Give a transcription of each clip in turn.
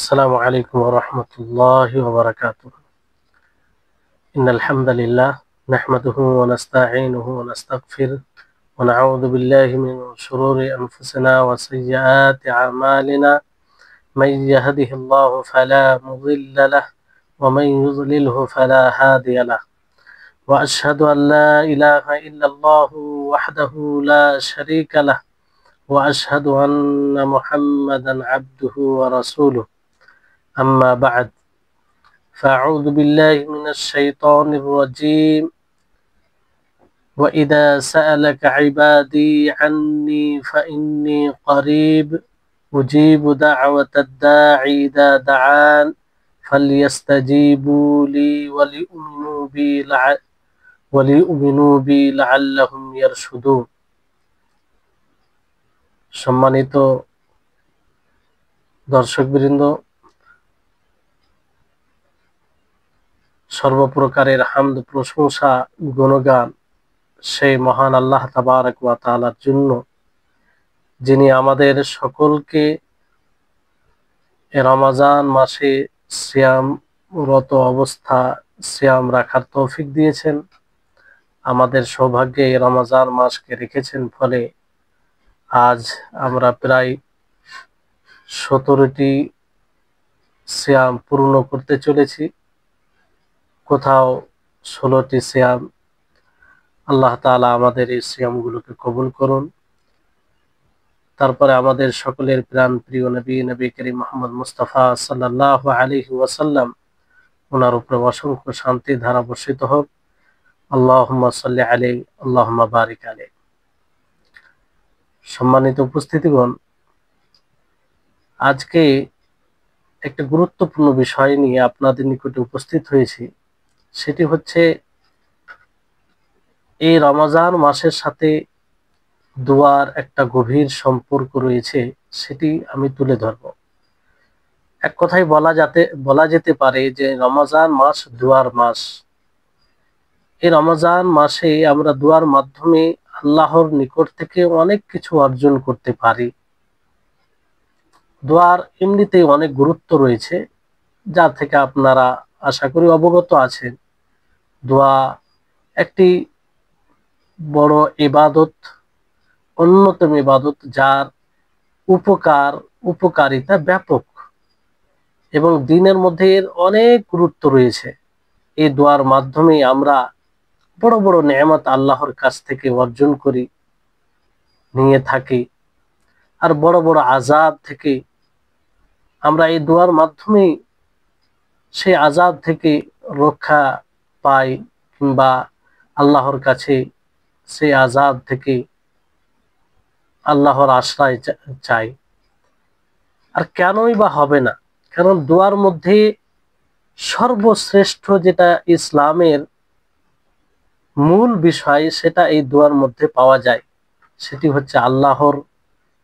আসসালামু আলাইকুম ওয়া রাহমাতুল্লাহি ওয়া বারাকাতুহু। ইন্নাল হামদালিল্লাহ নাহমাদুহু ওয়া নাস্তাঈনুহু ওয়া নাস্তাগফিরুহ ওয়া নাউযু বিল্লাহি মিন শুরুরি আনফুসিনা ওয়া সাইয়্যাতি আ'মালিনা মান ইয়াহদিহিল্লাহু ফালা মুদিল্লা লাহু ওয়া মান ইউদ্লিলহু ফালা হাদিয়া লাহু ওয়া আশহাদু আন লা ইলাহা ইল্লাল্লাহু ওয়াহদাহু লা শারীকা লাহু ওয়া আশহাদু আন্না মুহাম্মাদান আবদুহু ওয়া রাসূলুহু আম্মা বা'দ। فأعوذ بالله من الشيطان الرجيم وإذا سألك عبادي عني فإني قريب أجيب دعوة الداعي إذا دعان فليستجيبوا لي وليؤمنوا بي لعلهم يرشدون। সম্মানিত দর্শকবৃন্দ, সর্বপ্রকারের হামদ প্রশংসা গুণগান সেই মহান আল্লাহ তাবারক ওয়া তাআলার জন্য, যিনি আমাদের সকলকে রমজান মাসে সিয়ামরত অবস্থা সিয়াম রাখার তৌফিক দিয়েছেন। আমাদের সৌভাগ্যে এই রমজান মাসকে রেখেছেন, ফলে আজ আমরা প্রায় 17টি সিয়াম পূর্ণ করতে চলেছি, কোথাও 16টি সিয়াম। আল্লাহ তাআলা আমাদের এই সিয়ামগুলোকে কবুল করুন। তারপরে আমাদের সকলের প্রাণ প্রিয় নবী করিম মুহাম্মদ মুস্তাফা সাল্লাল্লাহু আলাইহি ওয়াসাল্লাম, ওনার উপরে অসংখ্য শান্তি ধারা বর্ষিত হোক। আল্লাহুম্মা সাল্লি আলাইহি আল্লাহুম্মা বারিক আলাইহি। সম্মানিত উপস্থিতিগণ, আজকে একটা গুরুত্বপূর্ণ বিষয় নিয়ে আপনাদের নিকটে উপস্থিত হয়েছি। সেটি হচ্ছে এই রমজান মাসের সাথে দোয়ার একটা গভীর সম্পর্ক রয়েছে, সেটি আমি তুলে ধরব। এক কথায় বলা যেতে পারে যে রমজান মাস দোয়ার মাস। এই রমজান মাসে আমরা দোয়ার মাধ্যমে আল্লাহর নিকট থেকে অনেক কিছু অর্জন করতে পারি। দোয়ার এমনিতেই অনেক গুরুত্ব রয়েছে, যা থেকে আপনারা আশা করি অবগত আছেন। দোয়া একটি বড় ইবাদত, অন্যতম ইবাদত, যার উপকারিতা ব্যাপক এবং দিনের মধ্যে এর অনেক গুরুত্ব রয়েছে। এই দোয়ার মাধ্যমে আমরা বড় বড় নেয়ামত আল্লাহর কাছ থেকে অর্জন করি, নিয়ে থাকি, আর বড় বড় আযাব থেকে আমরা এই দোয়ার মাধ্যমে সেই আযাব থেকে রক্ষা পাই, কিংবা আল্লাহর কাছে সেই আযাব থেকে আল্লাহর আশ্রয় চাই। আর কেনই বা হবে না? কারণ দোয়ার মধ্যে সর্বশ্রেষ্ঠ যেটা ইসলামের মূল বিষয়, সেটা এই দোয়ার মধ্যে পাওয়া যায়। সেটি হচ্ছে আল্লাহর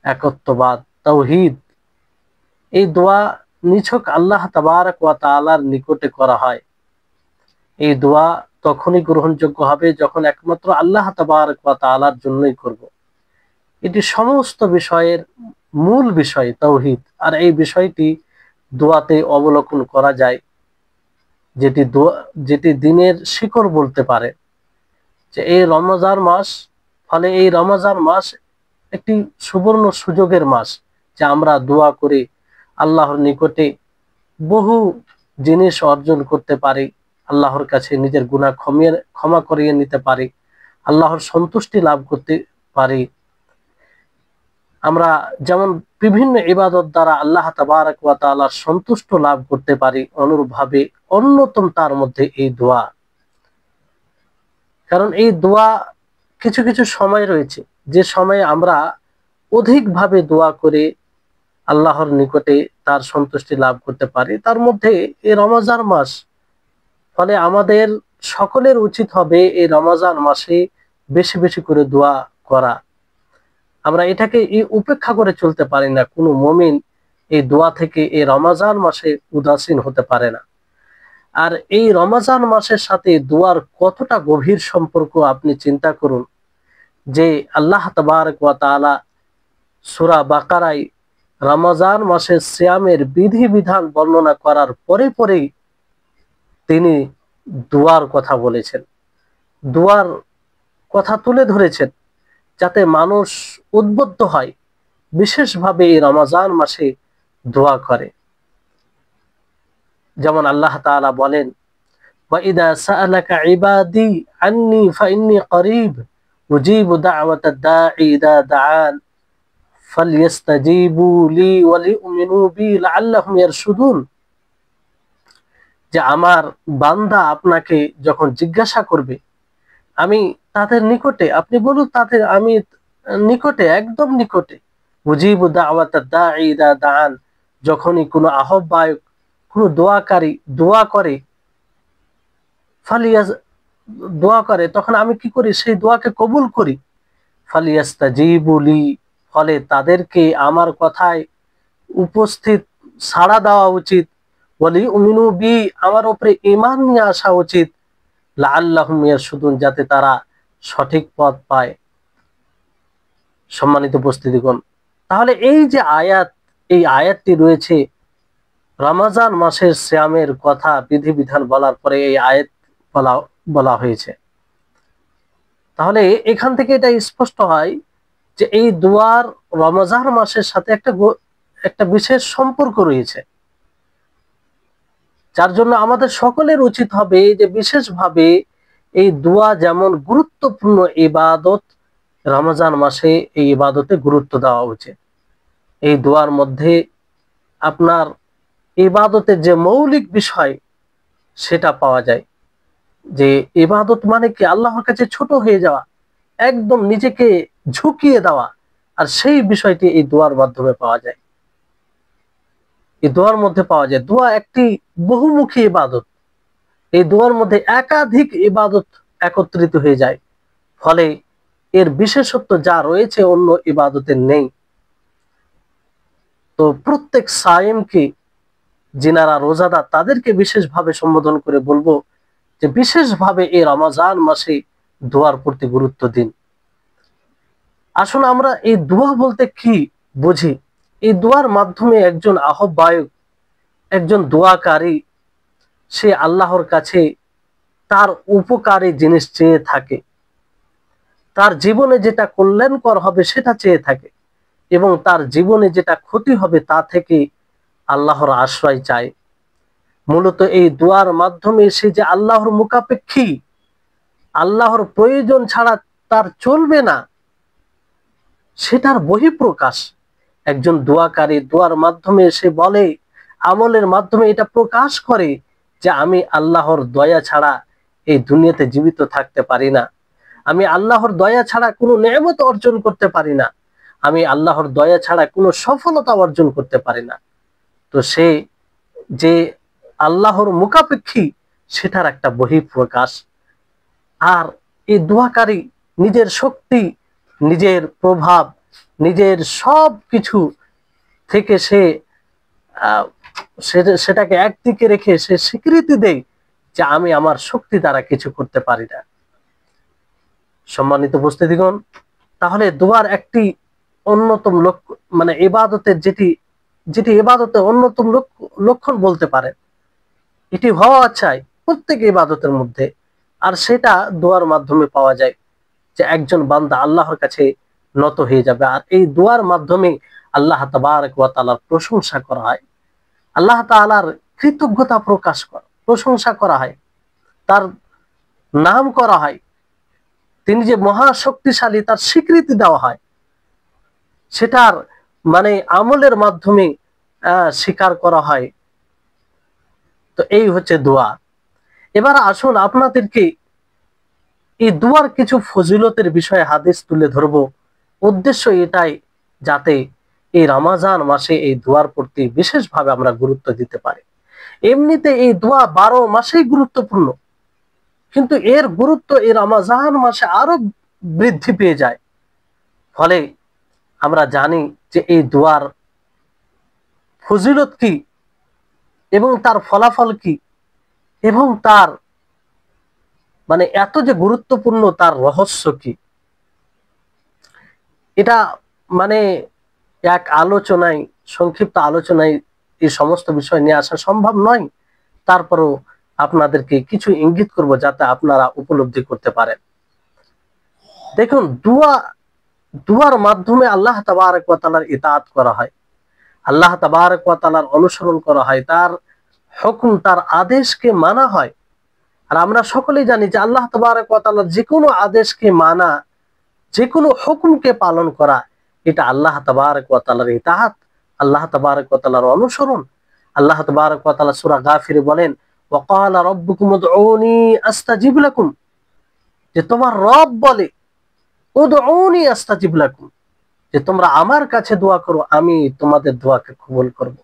একত্ববাদ, তাওহীদ। এই দোয়া নিছক আল্লাহ তাবারক ওয়া তাআলার নিকটে করা হয়। এই দোয়া তখনই গ্রহণযোগ্য হবে যখন একমাত্র আল্লাহ তাবারক ওয়া তাআলার জন্যই করব। এটি সমস্ত বিষয়ের মূল বিষয়, তাওহীদ। আর এই বিষয়টি দোয়াতে অবলোকন করা যায়, যেটি দিনের শিকড় বলতে পারে। যে এই রমজান মাস, ফলে এই রমজান মাস একটি সুবর্ণ সুযোগের মাস, যে আমরা দোয়া করে আল্লাহর নিকটে বহু জিনিস অর্জন করতে পারি, আল্লাহর কাছে নিজের গুনাহ ক্ষমা করিয়ে নিতে পারি, আল্লাহর সন্তুষ্টি লাভ করতে পারি। আমরা যেমন বিভিন্ন ইবাদত দ্বারা আল্লাহ তাবারক ওয়া তাআলার সন্তুষ্ট লাভ করতে পারি, অনুরূপভাবে অন্যতম তার মধ্যে এই দোয়া। কারণ এই দোয়া কিছু কিছু সময় রয়েছে, যে সময়ে আমরা অধিকভাবে দোয়া করে আল্লাহর নিকটে তার সন্তুষ্টি লাভ করতে পারি। তার মধ্যে এই রমজান মাস। ফলে আমাদের সকলের উচিত হবে এই রমজান মাসে বেশি বেশি করে দোয়া করা। আমরা এটাকে উপেক্ষা করে চলতে পারি না। কোনো মুমিন এই দোয়া থেকে এই রমজান মাসে উদাসীন হতে পারে না। আর এই রমজান মাসের সাথে দোয়ার কতটা গভীর সম্পর্ক আপনি চিন্তা করুন। যে আল্লাহ তাবারক ওয়া তাআলা সূরা বাকারায় রমজান মাসের সিয়ামের বিধিবিধান বর্ণনা করার পরে পরেই তিনি দোয়ার কথা বলেছেন, দোয়ার কথা তুলে ধরেছেন, যাতে মানুষ উদ্বুদ্ধ হয় বিশেষভাবে এই রমজান মাসে দোয়া করে। যেমন আল্লাহ তাআলা বলেন, ওয়াইদা সাআলাকা ইবাদি আন্নী ফাইন্নী করিব উজিবু দাওয়াতাদ দাঈ ইযা দাআন ফালইস্তাজিবু লি ওয়া লিউমিনু বি লাআল্লাহুম ইয়ারশুদুন। যে আমার বান্দা আপনাকে যখন জিজ্ঞাসা করবে, আমি তাদের নিকটে, আপনি বলুন তাদের আমি নিকটে, একদম নিকটে। উজিবু দাওয়াতাদ দাঈ ইযা দাআন, যখনই কোনো আহ্বায়ক, কোনো দোয়াকারী দোয়া করে, ফালিয়াস দোয়া করে, তখন আমি কি করি? সেই দোয়াকে কবুল করি। ফালিয়াস্তাজিবু লি, ফলে তাদেরকে আমার কথায় উপস্থিত সাড়া দেওয়া উচিত। ওয়ালি উমিনু বি, আমার উপরে ঈমান নিয়ে আসা উচিত। লাআল্লাহুম ইয়ারশুদুন, যাতে তারা সঠিক পথ পায়। সম্মানিত উপস্থিতিগণ, তাহলে এই যে আয়াত, এই আয়াতটি রয়েছে রমজান মাসের সিয়ামের কথা বিধিবিধান বলার পরে এই আয়াত বলা হয়েছে। তাহলে এখান থেকে এটা স্পষ্ট হয় যে এই দোয়ার রমজান মাসের সাথে একটা বিশেষ সম্পর্ক রয়েছে, যার জন্য আমাদের সকলের উচিত হবে যে বিশেষভাবে এই দোয়া যেমন গুরুত্বপূর্ণ ইবাদত, রমজান মাসে এই ইবাদতে গুরুত্ব দেওয়া উচিত। এই দোয়ার মধ্যে আপনার ইবাদতের যে মৌলিক বিষয় সেটা পাওয়া যায়, যে ইবাদত মানে কি? আল্লাহর কাছে ছোট হয়ে যাওয়া, একদম নিজেকে ঝুঁকিয়ে দেওয়া, আর সেই বিষয়টি এই দোয়ার মাধ্যমে পাওয়া যায়। এই দোয়ার মধ্যে পাওয়া যায়। দোয়া একটি বহুমুখী ইবাদত, এই দোয়ার মধ্যে একাধিক ইবাদত একত্রিত হয়ে যায়, ফলে এর বিশেষত্ব যা রয়েছে অন্য ইবাদতের নেই। তো প্রত্যেক সায়েমকে, যিনারা রোজাদার, তাদেরকে বিশেষভাবে সম্বোধন করে বলবো যে বিশেষভাবে এই রমজান মাসে দোয়ার প্রতি গুরুত্ব দিন। আসুন আমরা এই দোয়া বলতে কি বুঝি। এই দোয়ার মাধ্যমে একজন আহ্বায়ক, একজন দোয়াকারী, সে আল্লাহর কাছে তার উপকারী জিনিস চেয়ে থাকে, তার জীবনে যেটা কল্যাণকর হবে সেটা চেয়ে থাকে, এবং তার জীবনে যেটা ক্ষতি হবে তা থেকে আল্লাহর আশ্রয় চায়। মূলত এই দোয়ার মাধ্যমে সে যে আল্লাহর মুখাপেক্ষী, আল্লাহর প্রয়োজন ছাড়া তার চলবে না, সেটার বহিঃপ্রকাশ। একজন দোয়াকারী দোয়ার মাধ্যমে সে বলে, আমলের মাধ্যমে এটা প্রকাশ করে যে আমি আল্লাহর দয়া ছাড়া এই দুনিয়াতে জীবিত থাকতে পারি না, আমি আল্লাহর দয়া ছাড়া কোনো নেয়ামত অর্জন করতে পারি না, আমি আল্লাহর দয়া ছাড়া কোনো সফলতা অর্জন করতে পারি না। তো সে যে আল্লাহর মুখাপেক্ষী, সেটার একটা বহিঃপ্রকাশ। আর এই দোয়াকারী নিজের শক্তি, নিজের প্রভাব, নিজের সব কিছু থেকে সে সেটাকে একদিকে রেখে সে স্বীকৃতি দেয় যে আমি আমার শক্তি দ্বারা কিছু করতে পারি না। সম্মানিত উপস্থিতিগণ, তাহলে দোয়ার একটি অন্যতম লক্ষ্য, মানে ইবাদতের যেটি ইবাদতের অন্যতম লক্ষণ বলতে পারেন, এটি হওয়া চাই প্রত্যেক ইবাদতের মধ্যে। আর সেটা দোয়ার মাধ্যমে পাওয়া যায়, যে একজন বান্দা আল্লাহর কাছে নত হয়ে যাবে। আর এই দোয়ার মাধ্যমে আল্লাহ তাবারক ওয়া তাআলার প্রশংসা করা হয়, আল্লাহ তাআলার কৃতজ্ঞতা প্রশংসা করা হয়, তার নাম করা হয়, তিনি যে মহা শক্তিশালী তার স্বীকৃতি দেওয়া হয়, সেটার মানে আমলের মাধ্যমে স্বীকার করা হয়। তো এই হচ্ছে দোয়া। এবার আসুন আপনাদেরকে এই দোয়ার কিছু ফজিলতের বিষয়ে হাদিস তুলে ধরব। উদ্দেশ্য এটাই, যাতে এই রমজান মাসে এই দোয়ার প্রতি বিশেষভাবে আমরা গুরুত্ব দিতে পারি। এমনিতে এই দোয়া 12 মাসেই গুরুত্বপূর্ণ, কিন্তু এর গুরুত্ব এই রমজান মাসে আরো বৃদ্ধি পেয়ে যায়। ফলে আমরা জানি যে এই দোয়ার ফজিলত কি, এবং তার ফলাফল কি, এবং তার মানে এত যে গুরুত্বপূর্ণ তার রহস্য কি, এটা মানে এক আলোচনায় সংক্ষিপ্ত আলোচনায় এই সমস্ত বিষয় নিয়ে আসা সম্ভব নয়, তারপরও আপনাদেরকে কিছু ইঙ্গিত করব যাতে আপনারা উপলব্ধি করতে পারেন। দেখুন, দুয়ার মাধ্যমে আল্লাহ তাবারক ওয়া তাআলার ইতাআত করা হয়, আল্লাহ তাবারক ওয়া তাআলার অনুসরণ করা হয়, তার হুকুম, তার আদেশকে মানা হয়। আর আমরা সকলেই জানি যে আল্লাহ তাবারক ওয়া তাআলার যে কোনো আদেশকে মানা, যে কোনো হুকুমকে পালন করা, এটা আল্লাহ তাবারক ওয়া তাআলার ইতাআত, আল্লাহ তাবারক ওয়া তাআলার অনুসরণ। আল্লাহ তাবারক ওয়া তাআলা সূরা গাফিরে বলেন, ওয়া ক্বালা রাব্বুকুম উদউনি আস্তাজিব লাকুম, যে তোমার রব বলে উদউনি আস্তাজিব লাকুম, যে তোমরা আমার কাছে দোয়া করো, আমি তোমাদের দোয়াকে কবুল করব।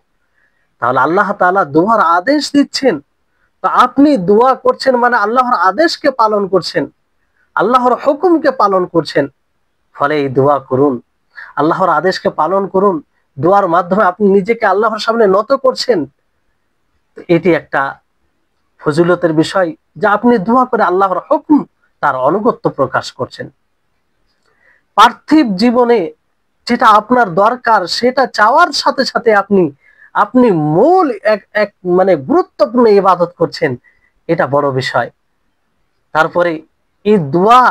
তাহলে আল্লাহ তাআলা দোয়ার আদেশ দিচ্ছেন, তো আপনি দোয়া করছেন মানে আল্লাহর আদেশকে পালন করছেন, আল্লাহর হুকুমকে পালন করছেন। ফলে এই দোয়া করুন, আল্লাহর আদেশকে পালন করুন, দোয়ার মাধ্যমে আপনি নিজেকে আল্লাহর সামনে নত করছেন। এটি একটা ফজিলতের বিষয় যে আপনি দোয়া করে আল্লাহর হুকুম, তার আনুগত্য প্রকাশ করছেন। পার্থিব জীবনে যেটা আপনার দরকার সেটা চাওয়ার সাথে সাথে আপনি মূল এক মানে গুরুত্বপূর্ণ ইবাদত করছেন, এটা বড় বিষয়। তারপরে এই দোয়া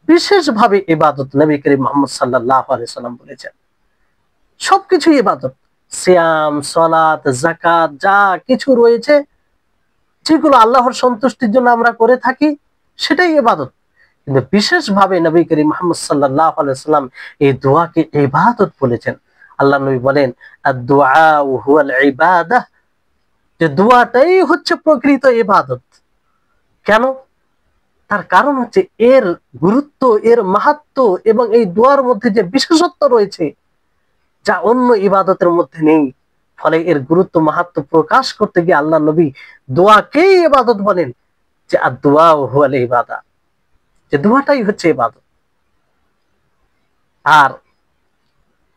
বিশেষভাবে ইবাদত, নবী করিম মুহাম্মদ সাল্লাল্লাহু আলাইহি সাল্লাম বলেছেন সবকিছু ইবাদত, সিয়াম, সালাত, যাকাত, যা কিছু রয়েছে যেগুলো আল্লাহর সন্তুষ্টির জন্য আমরা করে থাকি সেটাই ইবাদত। কিন্তু বিশেষভাবে নবী করিম মুহাম্মদ সাল্লাল্লাহু আলাইহি সাল্লাম এই দোয়াকে ইবাদত বলেছেন। আল্লাহ নবী বলেন, আদ-দুআ হুয়াল ইবাদাহ, যে দোয়াটাই হচ্ছে প্রকৃত ইবাদত। কেন? তার কারণ হচ্ছে এর গুরুত্ব, এর মাহাত্ম্য এবং এই দোয়ার মধ্যে যে বিশেষত্ব রয়েছে যা অন্য ইবাদতের মধ্যে নেই। ফলে এর গুরুত্ব, মাহাত্ম্য প্রকাশ করতে গিয়ে আল্লাহ নবী দোয়াকেই ইবাদত বলেন, যে আদ-দুআ হুয়াল ইবাদাহ, যে দোয়াটাই হচ্ছে ইবাদত। আর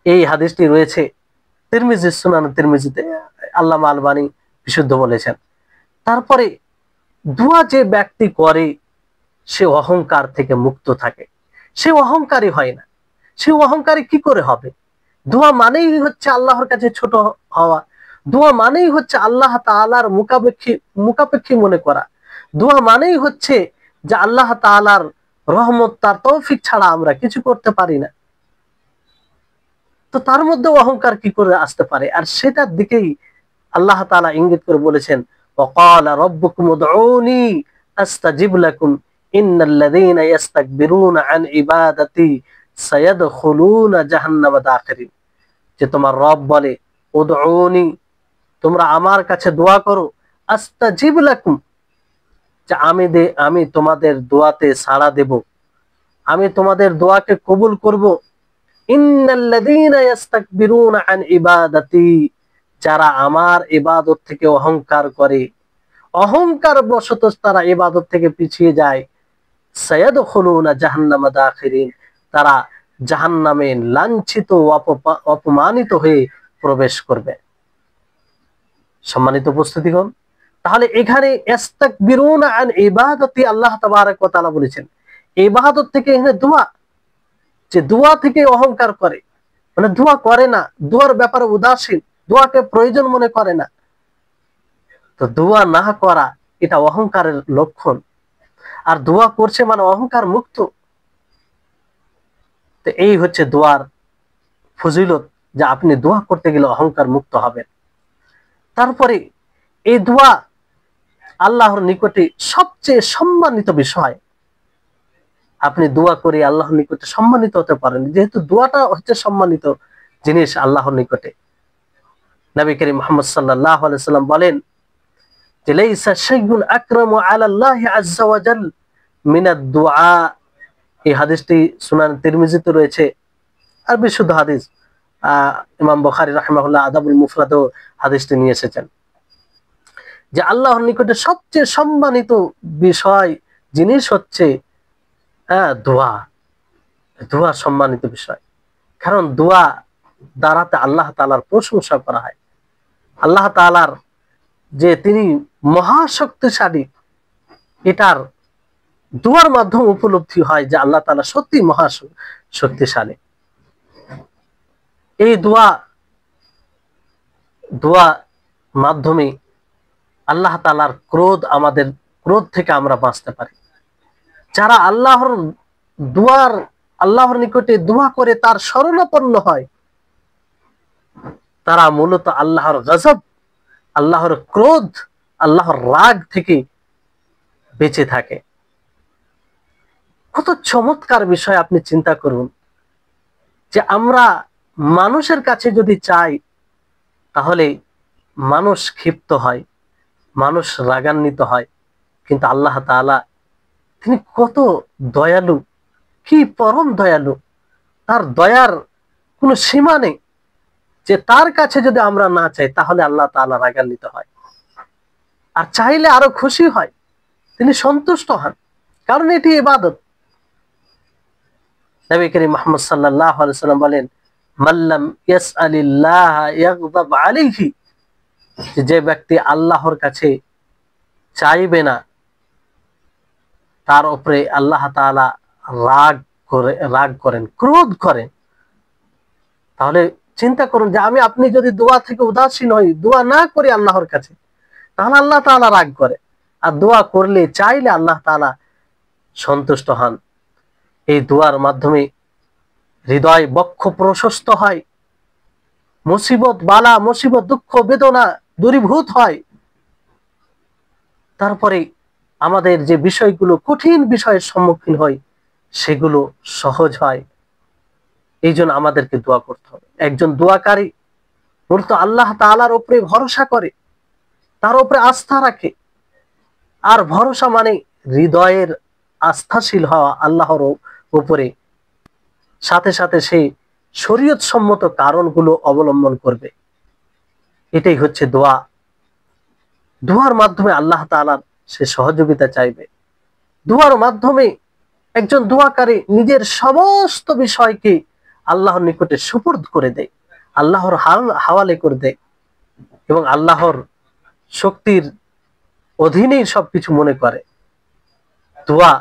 এই হাদিসটি রয়েছে তিরমিজি, সুনান তিরমিজিতে, আল্লামা আলবানী বিশুদ্ধ বলেছেন। তারপরে দোয়া যে ব্যক্তি করে সে অহংকার থেকে মুক্ত থাকে, সে অহংকারী হয় না। সে অহংকারী কি করে হবে? দোয়া মানেই হচ্ছে আল্লাহর কাছে ছোট হওয়া, দোয়া মানেই হচ্ছে আল্লাহ তাআলার মুখাপেক্ষী মনে করা, দোয়া মানেই হচ্ছে যে আল্লাহ তাআলার রহমত, তার তৌফিক ছাড়া আমরা কিছু করতে পারি না। তো তার মধ্যে অহংকার কি করে আসতে পারে? আর সেটার দিকেই আল্লাহ তাআলা ইঙ্গিত করে বলেছেন, ওয়াকালা রাব্বুকুম উদউনি আস্তাজিব লাকুম ইন্নাল্লাযীনা ইস্তাকবিরুনা আন ইবাদাতি সায়াদখুলুনা জাহান্নামা দাখিরিন, যে তোমার রব বলে উদউনি, তোমরা আমার কাছে দোয়া করো, আস্তাজিব লাকুম, যে আমি তোমাদের দোয়াতে সাড়া দেব, আমি তোমাদের দোয়াকে কবুল করব। ইন্নাল্লাযীনা ইস্তাকবিরুনা আন ইবাদাতি, যারা আমার ইবাদত থেকে অহংকার করে, অহংকার বশত তারা ইবাদত থেকে পিছিয়ে যায়, সায়াদখুলুনা জাহান্নামা দাখিরিন, তারা জাহান্নামে লাঞ্ছিত, অপমানিত হয়ে প্রবেশ করবে। সম্মানিত উপস্থিতিগণ, তাহলে এখানে ইস্তাকবিরুনা আন ইবাদাতি আল্লাহ তাবারক ওয়া তাআলা বলেছেন ইবাদত থেকে, এখানে দোয়া, যে দোয়া থেকে অহংকার করে, মানে দোয়া করে না, দোয়ার ব্যাপারে উদাসীন, দোয়াকে প্রয়োজন মনে করে না, তো দোয়া না করা এটা অহংকারের লক্ষণ। আর দোয়া করছে মানে অহংকার মুক্ত। তো এই হচ্ছে দোয়ার ফজিলত, যে আপনি দোয়া করতে গেলে অহংকার মুক্ত হবেন। তারপরে এই দোয়া আল্লাহর নিকটে সবচেয়ে সম্মানিত বিষয়। আপনি দোয়া করে আল্লাহর নিকটে সম্মানিত হতে পারেন, যেহেতু দোয়াটা হচ্ছে সম্মানিত জিনিস আল্লাহর নিকটে। নবী করিম মুহাম্মদ সাল্লাল্লাহু আলাইহি সাল্লাম বলেন যে লাইসা শাইউন আকরামু আলাল্লাহি আযজা ওয়া জাল মিনাদ দুআ। এই হাদিসটি সুনান তিরমিজিতে রয়েছে, আর বিশুদ্ধ হাদিস। ইমাম বুখারী রাহিমাহুল্লাহ আদাবুল মুফরাদও হাদিসটি নিয়ে এসেছেন, যে আল্লাহর নিকটে সবচেয়ে সম্মানিত বিষয়, জিনিস হচ্ছে দোয়া। দোয়া সম্মানিত বিষয়, কারণ দোয়া দ্বারাতে আল্লাহ তাআলার প্রশংসা করা হয়। আল্লাহ তাআলার যে তিনি মহাশক্তিশালী, এটার দোয়ার মাধ্যমে উপলব্ধি হয় যে আল্লাহ তাআলা সত্যি মহাশক্তিশালী। এই দোয়া দোয়া মাধ্যমে আল্লাহ তাআলার আমাদের ক্রোধ থেকে আমরা বাঁচতে পারি। যারা আল্লাহর নিকটে দোয়া করে তার শরণাপন্ন হয়, তারা মূলত আল্লাহর গজব, আল্লাহর ক্রোধ, আল্লাহর রাগ থেকে বেঁচে থাকে। কত চমৎকার বিষয় আপনি চিন্তা করুন, যে আমরা মানুষের কাছে যদি চাই তাহলে মানুষ ক্ষিপ্ত হয়, মানুষ রাগান্বিত হয়, কিন্তু আল্লাহ তাআলা তিনি কত দয়ালু, কি পরম দয়ালু, তার দয়ার কোনো সীমা নেই, যে তার কাছে যদি আমরা না চাই তাহলে আল্লাহ তাআলা রাগান্বিত হয়, আর চাইলে আরো খুশি হয়, তিনি সন্তুষ্ট হন, কারণ এটি ইবাদত। নবী করিম মুহাম্মদ সাল্লাল্লাহু আলাইহি ওয়াসাল্লাম বলেন, মাল্লাম ইয়াসআলিল্লাহ ইয়াগদাব আলাইহি, যে ব্যক্তি আল্লাহর কাছে চাইবে না তার উপরে আল্লাহ তাআলা রাগ করেন, ক্রোধ করেন। তাহলে চিন্তা করুন, যে আপনি যদি দোয়া থেকে উদাসীন হই, দোয়া না করি আল্লাহর কাছে, তাহলে আল্লাহ তাআলা রাগ করে, আর দোয়া করলে চাইলে আল্লাহ তাআলা সন্তুষ্ট হন। এই দোয়ার মাধ্যমে হৃদয় বক্ষ প্রশস্ত হয়, মুসিবত বালা, মুসিবত দুঃখ বেদনা দূরীভূত হয়, তারপরে আমাদের যে বিষয়গুলো কঠিন বিষয়ের সম্মুখীন হয় সেগুলো সহজ হয়। এই জন্য আমাদেরকে দোয়া করতে হবে। একজন দোয়াকারী মূলত আল্লাহ তাআলার উপরে ভরসা করে, তার উপরে আস্থা রাখে। আর ভরসা মানে হৃদয়ের আস্থাশীল হওয়া আল্লাহর উপরে, সাথে সাথে সে শরীয়ত সম্মত কারণগুলো অবলম্বন করবে। এটাই হচ্ছে দোয়া। দোয়ার মাধ্যমে আল্লাহ তাআলার সে সহযোগিতা চাইবে। দোয়ার মাধ্যমে একজন দোয়াকারী নিজের সমস্ত বিষয়কে আল্লাহর নিকটে সুপুর্দ করে দেয়, আল্লাহর হাওয়ালে করে দেয়, এবং আল্লাহর শক্তির অধীনেই সবকিছু মনে করে। দোয়া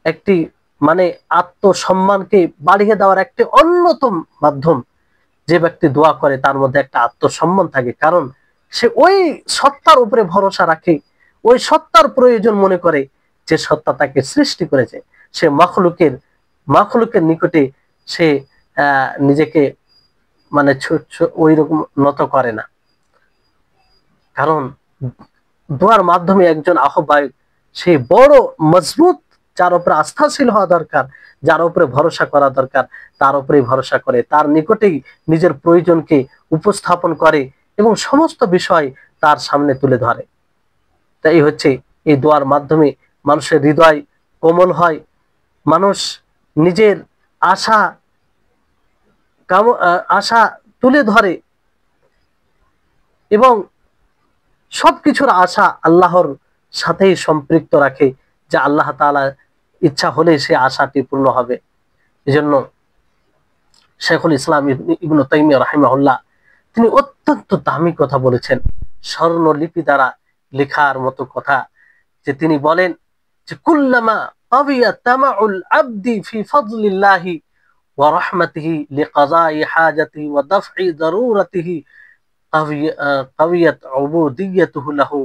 একটি মানে আত্মসম্মানকে বাড়িয়ে দেওয়ার একটি অন্যতম মাধ্যম। যে ব্যক্তি দোয়া করে তার মধ্যে একটা আত্মসম্মান থাকে, কারণ সে ওই সত্তার উপরে ভরসা রাখে, ওই সত্তার প্রয়োজন মনে করে যে সত্তা তাকে সৃষ্টি করেছে। সে মাখলুকের নিকটে সে নিজেকে মানে ওই রকম নত করে না। কারণ দোয়ার মাধ্যমে একজন আহ্বায়ক সে বড় মজবুত, যার উপরে আস্থাশীল হওয়া দরকার, যার উপরে ভরসা করা দরকার, তার উপরে ভরসা করে, তার নিকটেই নিজের প্রয়োজনকে উপস্থাপন করে এবং সমস্ত বিষয় তার সামনে তুলে ধরে। তাই হচ্ছে এই দোয়ার মাধ্যমে মানুষের হৃদয় কোমল হয়, মানুষ নিজের আশা তুলে ধরে এবং সবকিছুর আশা আল্লাহর সাথেই সম্পৃক্ত রাখে, যে আল্লাহ তাআলা ইচ্ছা হলে সে আশাটি পূর্ণ হবে। এজন্য শেখুল ইসলাম ইবনে তাইমিয়া রাহিমাহুল্লাহ তিনি অত্যন্ত দামি কথা বলেছেন, স্বর্ণলিপি দ্বারা লেখার মতো কথা, যে তিনি বলেন যে কুল্লামা কাবিয়া তামাউল আবদি ফি ফাদলিল্লাহি ওয়া রাহমাতিহি লিকাযাই হাজাতিহি ওয়া দাফঈ দারুরাতিহি কাবিয়াত উবুদিয়্যাতুহু লাহু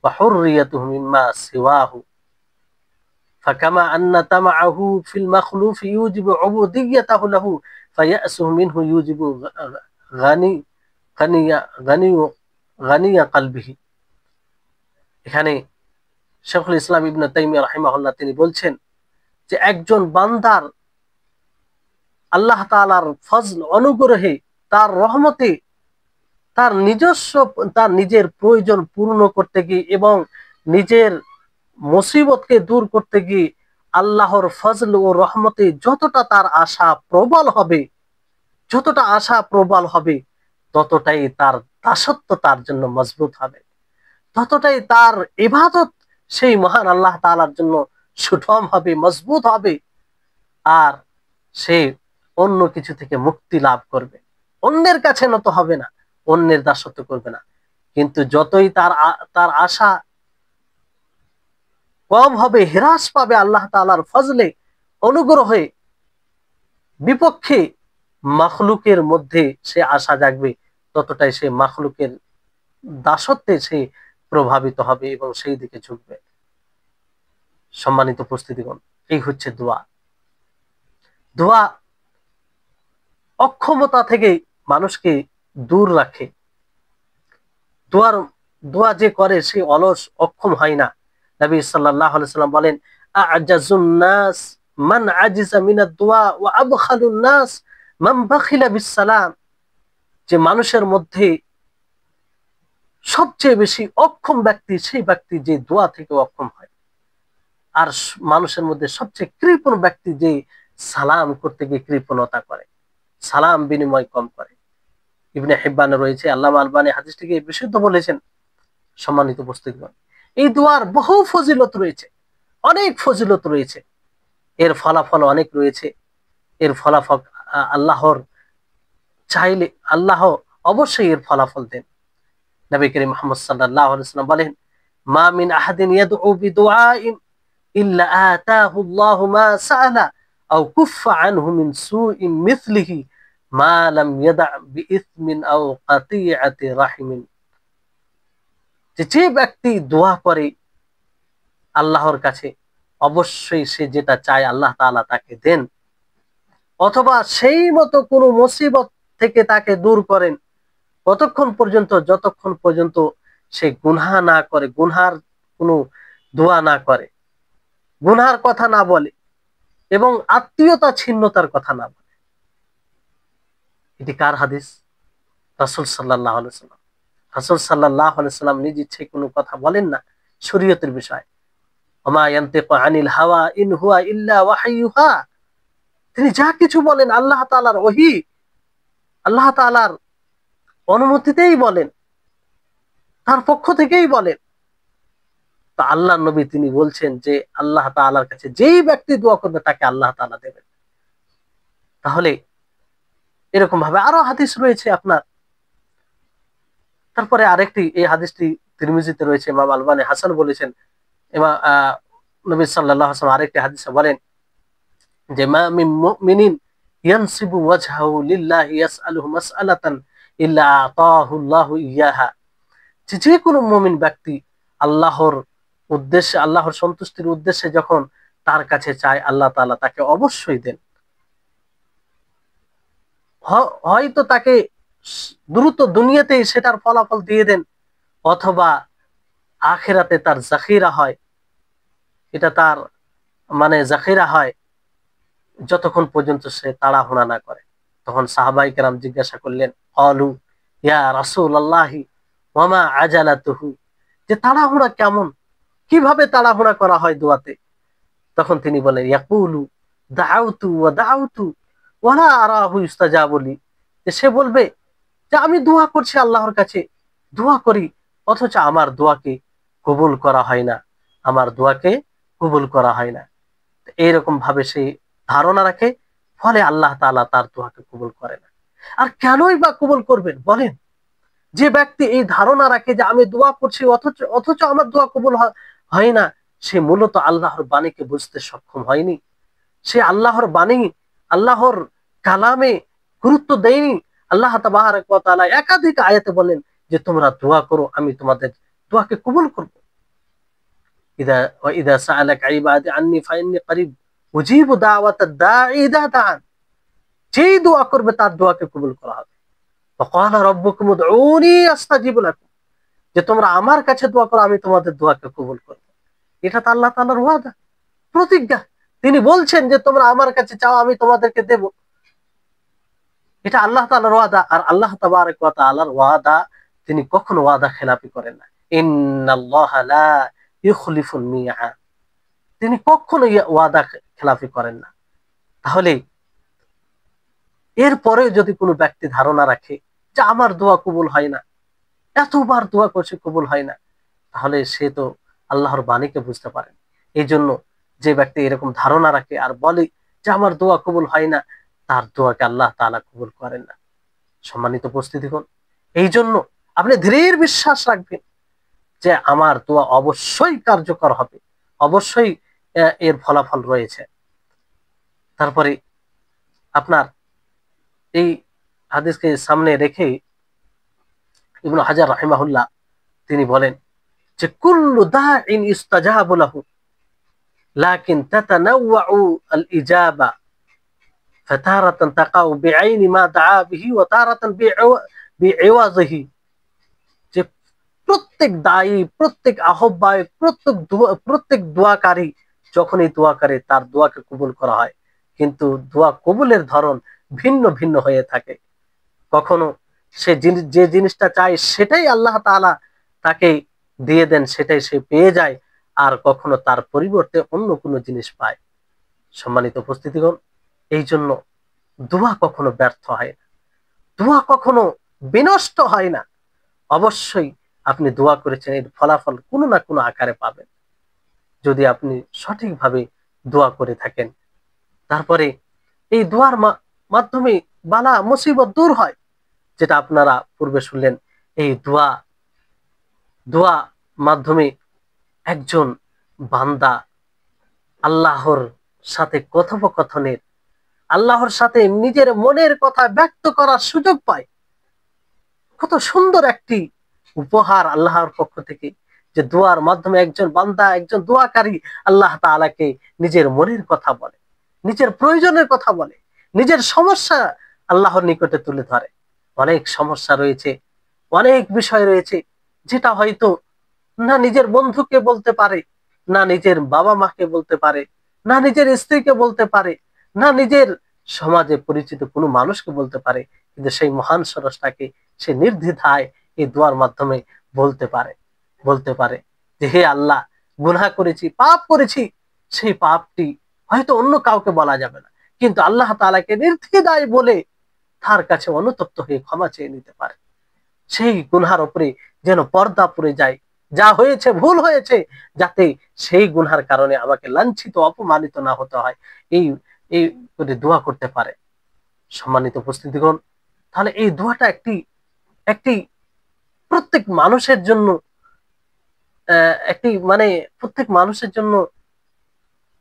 ওয়া হুররিয়াতুহু মিম্মা সিওয়াহু। فكما أن طمعه في المخلوق يوجب عبوديته له فيأسه منه يوجب غني قلبه। এখানে শেখুল ইসলাম ইবনে তাইমিয়া রাহিমাহুল্লাহ তিনি বলছেন যে একজন বান্দার আল্লাহ তাআলার ফজল, অনুগ্রহে, তার রহমতে তার নিজের প্রয়োজন পূর্ণ করতে গিয়ে এবং নিজের মুসিবতকে দূর করতে গিয়ে আল্লাহর ফজল ও রহমতে যতটা তার আশা প্রবল হবে, ততটাই তার দাসত্ব তার জন্য মজবুত হবে, ততটাই তার ইবাদত সেই মহান আল্লাহ তাআলার জন্য সুঠম হবে, মজবুত হবে, আর সে অন্য কিছু থেকে মুক্তি লাভ করবে, অন্যের কাছে নত হবে না, অন্যের দাসত্ব করবে না। কিন্তু যতই তার আশা কম হবে, হ্রাস পাবে আল্লাহ তাআলার ফজলে, অনুগ্রহে, বিপক্ষে মাখলুকের মধ্যে সে আশা জাগবে, ততটাই সে মাখলুকের দাসত্বে সে প্রভাবিত হবে এবং সেই দিকে ঝুঁকবে। সম্মানিত উপস্থিতিগণ, এই হচ্ছে দোয়া। দোয়া অক্ষমতা থেকে মানুষকে দূর রাখে। দোয়ার দোয়া যে করে সে অলস অক্ষম হয় না। নবী সাল্লাল্লাহু আলাইহি সাল্লাম বলেন, আ'জাজুন নাস মান আজিজা মিনাদ দোয়া ওয়া আবখালুন নাস মান বাখিলা বিস সালাম। যে মানুষের মধ্যে সবচেয়ে বেশি অক্ষম ব্যক্তি সেই ব্যক্তি যে দোয়া থেকে অক্ষম হয়। আর মানুষের মধ্যে সবচেয়ে কৃপণ ব্যক্তি যে সালাম করতে গিয়ে কৃপণতা করে, সালাম বিনিময় কম করে। ইবনে হিব্বানে রয়েছে, আল্লামা আলবানী হাদিসটিকে বিশুদ্ধ বলেছেন। সম্মানিত উপস্থিতগণ, এই দোয়ার বহু ফজিলত রয়েছে, অনেক ফজিলত রয়েছে, এর ফলাফল অনেক রয়েছে। এর ফলাফল আল্লাহর চাইলে আল্লাহ অবশ্যই এর ফলাফল দেন। নবী করিম মুহাম্মদ সাল্লাল্লাহু আলাইহি ওয়াসাল্লাম বলেন, মা মিন আহাদিন ইয়াদউ বিদুআইন ইল্লা আতাহু আল্লাহু মা সাআলা আও কুফফা আনহু মিন সুইন মিথলিহি মা লাম ইয়াদা বিইসমিন আও কাতিআতি রাহিমিন। যে ব্যক্তি দোয়া করে আল্লাহর কাছে, অবশ্যই সে যেটা চায় আল্লাহ তাআলা তাকে দেন, অথবা সেই মতো কোনো মুসিবত থেকে তাকে দূর করেন, কতক্ষণ পর্যন্ত, যতক্ষণ পর্যন্ত সে গুনাহ না করে, গুনহার কোনো দোয়া না করে, গুনহার কথা না বলে এবং আত্মীয়তা ছিন্নতার কথা না বলে। এটি কার হাদিস? রাসূল সাল্লাল্লাহু আলাইহি ওয়াসাল্লাম। রাসূল সাল্লাল্লাহু আলাইহি ওয়াসাল্লাম নিজ ইচ্ছে কোনো কথা বলেন না শরীয়তের বিষয়। ওমা ইয়ানতিকু আনিল হাওয়া ইন হুয়া ইল্লা ওয়াহয়ুহা। তিনি যা কিছু বলেন আল্লাহ তাআলার ওহী, আল্লাহ তাআলার অনুমতিতেই বলেন, তার পক্ষ থেকেই বলেন। তো আল্লাহ নবী তিনি বলছেন যে আল্লাহ তাআলার কাছে যেই ব্যক্তি দোয়া করবে তাকে আল্লাহ তাআলা দেবেন। তাহলে এরকম ভাবে আরো হাদিস রয়েছে আপনার। তারপরে আরেকটি, এই হাদিসটি তিরমিজিতে রয়েছে, ইমাম আলবানী হাসান বলেছেন। ইমাম নবী সাল্লাল্লাহু আলাইহি ওয়াসাল্লাম আরেকটি হাদিসে বলেন যে মা মিন মুমিনিন ইয়ানসিবু ওয়াজহাহু লিল্লাহি ইয়াসআলুহু মাসআলাতান ইল্লা আতাহু আল্লাহু ইয়াহা। যে কোনো মুমিন ব্যক্তি আল্লাহর উদ্দেশ্যে, আল্লাহর সন্তুষ্টির উদ্দেশ্যে যখন তার কাছে চায়, আল্লাহ তাআলা তাকে অবশ্যই দেন। হয়তো তাকে দ্রুত দুনিয়াতেই সেটার ফলাফল দিয়ে দেন, অথবা আখিরাতে তার জাখিরা হয়, এটা তার মানে জাখিরা হয় যতক্ষণ পর্যন্ত সে তাড়াহুড়া না করে। তখন সাহাবায়ে কেরাম জিজ্ঞাসা করলেন, ক্বালু ইয়া রাসূলুল্লাহি ওয়া মা আজালাতুহু, যে তাড়াহুড়া কেমন, কিভাবে তাড়াহুড়া করা হয় দোয়াতে? তখন তিনি বলেন, ইয়াকুলু দাআউতু ওয়া দাআউতু ওয়া লা আরাহু ইস্তাজাবু লি, যে সে বলবে যে আমি দোয়া করছি আল্লাহর কাছে, দোয়া করি, অথচ আমার দোয়াকে কবুল করা হয় না, আমার দোয়াকে কবুল করা হয় না। এইরকম ভাবে সে ধারণা রাখে, ফলে আল্লাহ তাআলা তার দোয়াকে কবুল করে না। আর কেনই বা কবুল করবেন বলেন? যে ব্যক্তি এই ধারণা রাখে যে আমি দোয়া করছি অথচ আমার দোয়া কবুল হয় না, সে মূলত আল্লাহর বাণীকে বুঝতে সক্ষম হয়নি। সে আল্লাহর বাণী, আল্লাহর কালামে গুরুত্ব দেয়নি। আল্লাহ তাবারক ওয়া তাআলা একাধিক আয়াতে বলেন যে তোমরা দোয়া করো, আমি তোমাদের দোয়াকে কবুল করব। ইদা সাআলাকা ইবাদি আন্নী ফাইন্নী করিব উজিবু দাওয়াতাদ দাঈ ইযা দাআন। যেই দোয়া করবে তার দোয়াকে কবুল করা হবে। ওয়াকালা রাব্বুকুম উদউনি আস্তাজিব লাকুম, যে তোমরা আমার কাছে দোয়া করো, আমি তোমাদের দোয়াকে কবুল করব। এটা তো আল্লাহ তাআলার ওয়াদা, প্রতিজ্ঞা। তিনি বলছেন যে তোমরা আমার কাছে চাও, আমি তোমাদেরকে দেব। এটা আল্লাহ তাআলার ওয়াদা। আর আল্লাহ তাবারক ওয়া তাআলার ওয়াদা, তিনি কখনো ওয়াদা খেলাপি করেন না। ইন্নাল্লাহা লা ইউখলিফুল মিআদ, তিনি কখনো ওয়াদা খেলাপি করেন না। তাহলে এরপরে যদি কোনো ব্যক্তি ধারণা রাখে যে আমার দোয়া কবুল হয় না, এতবার দোয়া করছে কবুল হয় না, তাহলে সে তো আল্লাহর বাণীকে বুঝতে পারেন। এই জন্য যে ব্যক্তি এরকম ধারণা রাখে আর বলে যে আমার দোয়া কবুল হয় না, তার দোয়াকে আল্লাহ তাআলা কবুল করেন না। সম্মানিত উপস্থিতিগণ, এই জন্য আপনি দৃঢ় বিশ্বাস রাখবেন যে আমার দোয়া অবশ্যই কার্যকর হবে, অবশ্যই এর ফলাফল রয়েছে। তারপরে আপনার এই হাদিসকে সামনে রেখে ইবনে হাজার রাহিমাহুল্লাহ তিনি বলেন যে কুল্লু দাইন ইস্তাজাবু লাহু লাকিন তাতানাওয়াউ আল ইজাবা ফাতারাতান তাকাউ বিআইনি মা দাআ বিহি ওয়া তারাতান বিইওয়াজিহি, যে প্রত্যেক দায়ী, প্রত্যেক আহ্বায়ক, প্রত্যেক দোয়াকারী যখনই দোয়া করে তার দোয়াকে কবুল করা হয়, কিন্তু দোয়া কবুলের ধরন ভিন্ন ভিন্ন হয়ে থাকে। কখনো সে যে জিনিসটা চায় সেটাই আল্লাহ তাআলা তাকে দিয়ে দেন, সেটাই সে পেয়ে যায়, আর কখনো তার পরিবর্তে অন্য কোনো জিনিস পায়। সম্মানিত উপস্থিতিগণ, এই জন্য দোয়া কখনো ব্যর্থ হয় না, দোয়া কখনো বিনষ্ট হয় না। অবশ্যই আপনি দোয়া করেছেন, এর ফলাফল কোনো না কোনো আকারে পাবেন যদি আপনি সঠিকভাবে দোয়া করে থাকেন। তারপরে এই দোয়ার মাধ্যমে বালা মুসিবত দূর হয়, যেটা আপনারা পূর্বে শুনলেন। এই দোয়া মাধ্যমে একজন বান্দা আল্লাহর সাথে কথোপকথনের, আল্লাহর সাথে নিজের মনের কথা ব্যক্ত করার সুযোগ পায়। কত সুন্দর একটি উপহার আল্লাহর পক্ষ থেকে, যে দোয়ার মাধ্যমে একজন বান্দা, একজন দোয়াকারী আল্লাহ তাআলাকে নিজের মনের কথা বলে, নিজের প্রয়োজনের কথা বলে, নিজের সমস্যা আল্লাহর নিকটে তুলে ধরে। অনেক সমস্যা রয়েছে, অনেক বিষয় রয়েছে যেটা হয়তো না নিজের বন্ধুকে বলতে পারে, না নিজের বাবা মাকে বলতে পারে, না নিজের স্ত্রীকে বলতে পারে, না নিজের সমাজে পরিচিত কোনো মানুষকে বলতে পারে, কিন্তু সেই মহান স্রষ্টাকে সে নির্দ্বিধায় এই দোয়ার মাধ্যমে বলতে পারে যে হে আল্লাহ, গুনাহ করেছি, পাপ করেছি, সেই পাপটি হয়তো অন্য কাউকে বলা যাবে না, কিন্তু আল্লাহ তাআলাকে নির্দ্বিধায় বলে তার কাছে অনুতপ্ত হয়ে ক্ষমা চেয়ে নিতে পারে। সেই গুনহার উপরে যেন পর্দা পড়ে যায়, যা হয়েছে ভুল হয়েছে, যাতে সেই গুনহার কারণে আমাকে লাঞ্ছিত অপমানিত না হতে হয়, এই এই করে দোয়া করতে পারে। সম্মানিত উপস্থিতিগণ, তাহলে এই দোয়াটা একটি একটি প্রত্যেক মানুষের জন্য একটি মানে প্রত্যেক মানুষের জন্য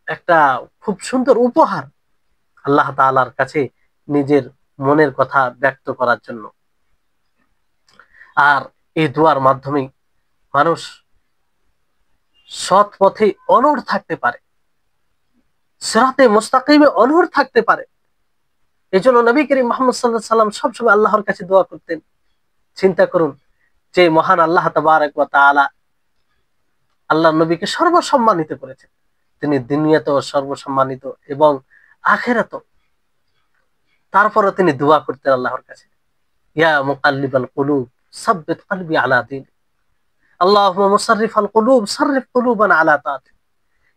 একটা খুব সুন্দর উপহার আল্লাহ তাআলার কাছে নিজের মনের কথা ব্যক্ত করার জন্য। আর এই দোয়ার মাধ্যমে মানুষ সৎ পথে অনড় থাকতে পারে, সিরাতে মুস্তাকিমে অনড় থাকতে পারে। এই জন্য নবী করিম মুহাম্মদ সাল্লাল্লাহু আলাইহি ওয়াসাল্লাম সবসময় আল্লাহর কাছে দোয়া করতেন। চিন্তা করুন যে মহান আল্লাহ তাবারক ওয়া তাআলা আল্লাহর নবীকে সর্বসম্মানিত করেছেন, তিনি দুনিয়াতেও সর্বসম্মানিত এবং আখিরাতেও। তারপরও তিনি দোয়া করতেন আল্লাহর কাছে, ইয়া মুকাল্লিবাল কুলুব সাব্বিত কলবি আলা দীন, আল্লাহুম্মা মুসাররিফাল কুলুব সাররিফ কুলুবানা আলা তাআতিক।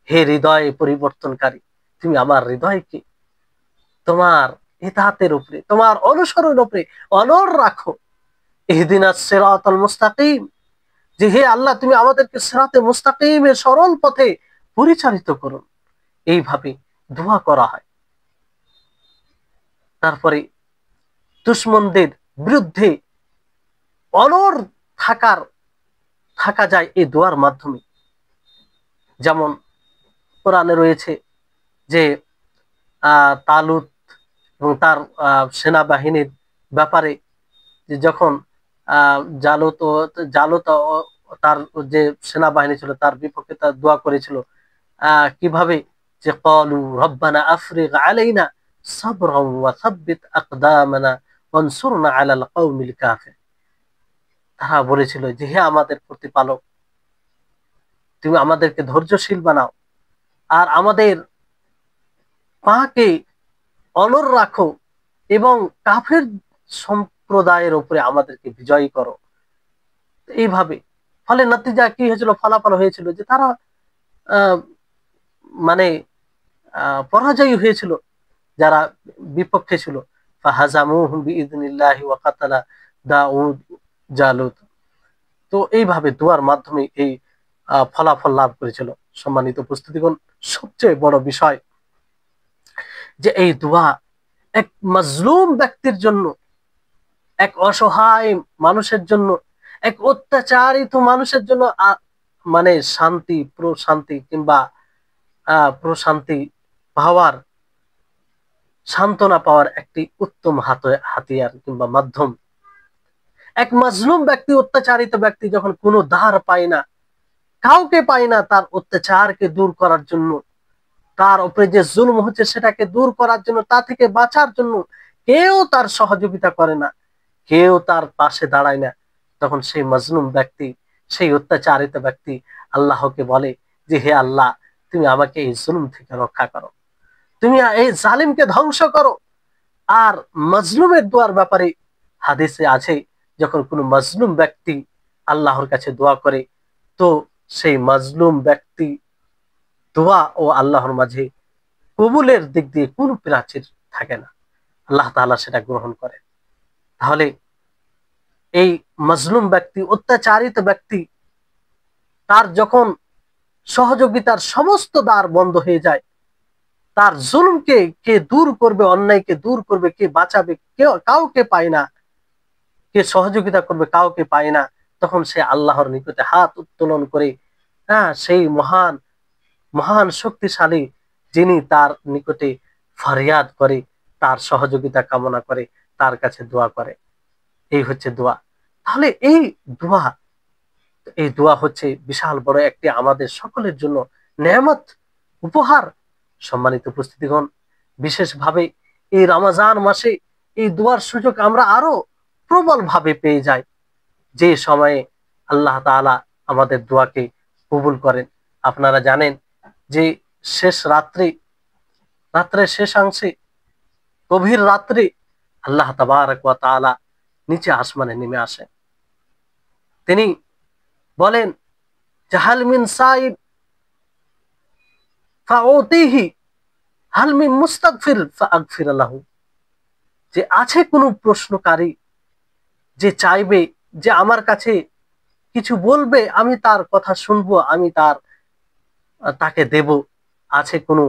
হে হৃদয় পরিবর্তনকারী, তুমি আমার হৃদয়কে তোমার ইতাআতের উপরে, তোমার অনুসরণের উপরে অনড় রাখো। ইহদিনাস সিরাতাল মুস্তাকিম, যে হে আল্লাহ, তুমি আমাদেরকে সিরাতে মুস্তাকিমের সরল পথে পরিচালিত করুন। এইভাবে দোয়া করা হয়। তারপরে দুশমনদের বিরুদ্ধে অনড় থাকা যায় এই দোয়ার মাধ্যমে। যেমন কোরআনে রয়েছে যে তালুত এবং তার সেনাবাহিনীর ব্যাপারে, যে যখন জালুত তার যে সেনাবাহিনী ছিল তার বিপক্ষে তার দোয়া করেছিল, কিভাবে যে ক্বালু রব্বানা আফরিগ আলাইনা সাবরান ওয়া সাব্বিত আকদামানা ওয়ানসুরনা আলাল কওমিল কাফির। তারা বলেছিল যে হে আমাদের প্রতিপালক, তুমি আমাদেরকে ধৈর্যশীল বানাও আর আমাদের পাকে অনড় রাখো এবং কাফের সম্প্রদায়ের উপরে আমাদেরকে বিজয়ী করো। এইভাবে ফলে নতিজা কি হয়েছিল, ফলাফল হয়েছিল যে তারা মানে পরাজয়ী হয়েছিল, যারা বিপক্ষে ছিল। ফাহাজামুহুম বিইযনিল্লাহি ওয়া কাতালা দাউদ জালুত। তো এইভাবে দোয়ার মাধ্যমে এই ফলাফল লাভ করেছিল। সম্মানিত উপস্থিতিগণ, সবচেয়ে বড় বিষয় যে এই দোয়া এক মাজলুম ব্যক্তির জন্য, এক অসহায় মানুষের জন্য, এক অত্যাচারিত মানুষের জন্য মানে প্রশান্তি কিংবা প্রশান্তি পাওয়ার, সান্ত্বনা পাওয়ার একটি উত্তম হাতিয়ার কিংবা মাধ্যম। এক মাজলুম ব্যক্তি, অত্যাচারিত ব্যক্তি যখন কোনো ধার পায় না, কাউকে পায় না তার অত্যাচারকে দূর করার জন্য, তার উপরে যে জুলুম হচ্ছে সেটাকে দূর করার জন্য, তা থেকে বাঁচার জন্য কেউ তার সহযোগিতা করে না, কেউ তার পাশে দাঁড়ায় না, তখন সেই মাজলুম ব্যক্তি, সেই অত্যাচারিত ব্যক্তি আল্লাহকে বলে যে হে আল্লাহ, তুমি আমাকে এই জুলুম থেকে রক্ষা করো, তুমি এই জালিমকে ধ্বংস করো। আর মাজলুমের দোয়ার ব্যাপারে হাদিসে আছে, যখন কোনো মাজলুম ব্যক্তি আল্লাহর কাছে দোয়া করে, তো সেই মাজলুম ব্যক্তি দোয়া ও আল্লাহর মাঝে কবুলের দিক দিয়ে কোনো প্রাচীর থাকে না, আল্লাহ তাআলা সেটা গ্রহণ করে। তাহলে এই মাজলুম ব্যক্তি, অত্যাচারিত ব্যক্তি, তার যখন সহযোগিতার সমস্ত দ্বার বন্ধ হয়ে যায়, তার জুলুমকে কে দূর করবে, অন্যায়কে দূর করবে, কে বাঁচাবে, কেউ কাউকে পায় না, কে সহযোগিতা করবে কাউকে পায় না, তখন সে আল্লাহর নিকটে হাত উত্তোলন করে, সেই মহান মহান শক্তিশালী যিনি, তার নিকটে ফরিয়াদ করে, তার সহযোগিতা কামনা করে, তার কাছে দোয়া করে। এই হচ্ছে দোয়া। তাহলে দোয়া এই দোয়া হচ্ছে বিশাল বড় একটি আমাদের সকলের জন্য নেয়ামত, উপহার। সম্মানিত উপস্থিতিগণ, বিশেষভাবে এই রমজান মাসে এই দোয়ার সুযোগ আমরা আরো প্রবল ভাবে পেয়ে যাই, যে সময়ে আল্লাহ তাআলা আমাদের দোয়াকে কবুল করেন। আপনারা জানেন যে শেষ রাত্রের শেষাংশে, গভীর রাত্রে আল্লাহ তাবারক ওয়া তাআলা নিচে আসমানে নেমে আসেন। তিনি বলেন যে হাল মিন সাইল ফাউতিহি, হাল মিন মুস্তাগফির ফাগফির লাহু, যে আছে কোনো প্রশ্নকারী, যে চাইবে, যে আমার কাছে কিছু বলবে, আমি তার কথা শুনবো, আমি তাকে দেব। আছে কোনো